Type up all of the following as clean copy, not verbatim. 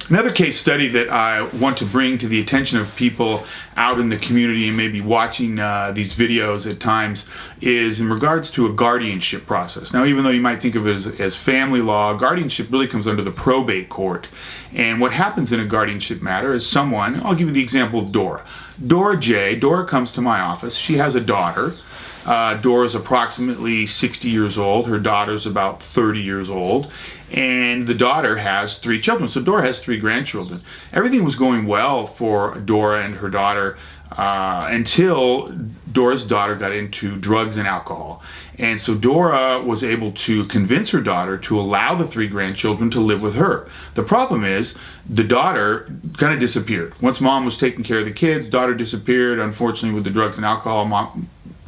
Another case study that I want to bring to the attention of people out in the community and maybe watching these videos at times is in regards to a guardianship process. Now, even though you might think of it as family law, guardianship really comes under the probate court. And what happens in a guardianship matter is someone, I'll give you the example of Dora. Dora comes to my office. She has a daughter. Dora's approximately 60 years old. Her daughter's about 30 years old. And the daughter has 3 children. So Dora has 3 grandchildren. Everything was going well for Dora and her daughter until Dora's daughter got into drugs and alcohol. And so Dora was able to convince her daughter to allow the 3 grandchildren to live with her. The problem is the daughter kind of disappeared. Once mom was taking care of the kids, daughter disappeared. Unfortunately, with the drugs and alcohol,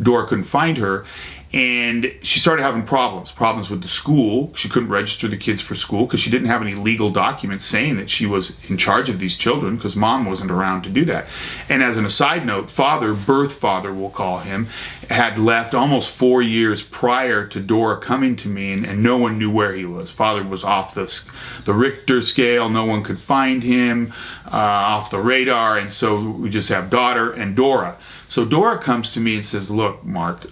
Dora couldn't find her, and she started having problems with the school. She couldn't register the kids for school because she didn't have any legal documents saying that she was in charge of these children because mom wasn't around to do that. And as an aside note, birth father we'll call him, had left almost 4 years prior to Dora coming to me, and no one knew where he was. Father was off the Richter scale. No one could find him, off the radar, and so we just have daughter and Dora. So Dora comes to me and says, look, Mark,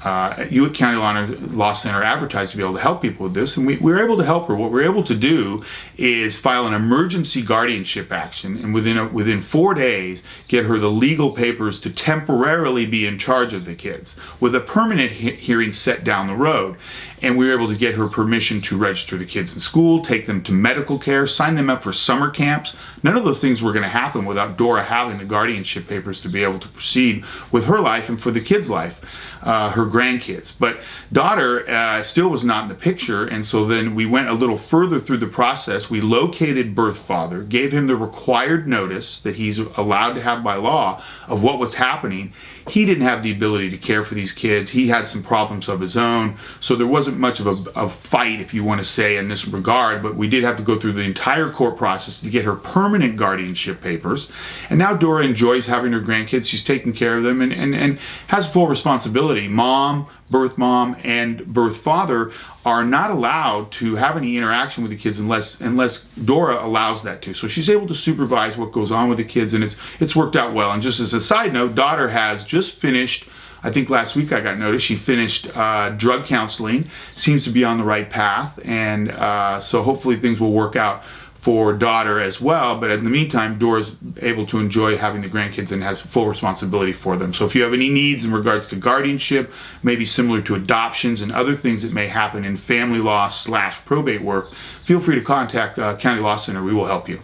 you at County Law Center advertised to be able to help people with this, and we were able to help her. What we're able to do is file an emergency guardianship action, and within 4 days, get her the legal papers to temporarily be in charge of the kids, with a permanent hearing set down the road. And we were able to get her permission to register the kids in school, take them to medical care, sign them up for summer camps. None of those things were going to happen without Dora having the guardianship papers to be able to proceed with her life and for the kids' life, her grandkids. But daughter still was not in the picture, and so then we went a little further through the process. We located birth father, gave him the required notice that he's allowed to have by law of what was happening. He didn't have the ability to care for these kids. He had some problems of his own, so there wasn't much of a fight, if you want to say, in this regard, but we did have to go through the entire court process to get her permanent guardianship papers. And now Dora enjoys having her grandkids. She's taking care of them and has full responsibility. Mom, birth mom, and birth father are not allowed to have any interaction with the kids unless Dora allows that to. So she's able to supervise what goes on with the kids, and it's worked out well. And just as a side note, daughter has just finished, I think last week I got notice, she finished drug counseling, seems to be on the right path, and so hopefully things will work out for daughter as well. But in the meantime, Dora's able to enjoy having the grandkids and has full responsibility for them. So if you have any needs in regards to guardianship, maybe similar to adoptions and other things that may happen in family law / probate work, feel free to contact County Law Center. We will help you.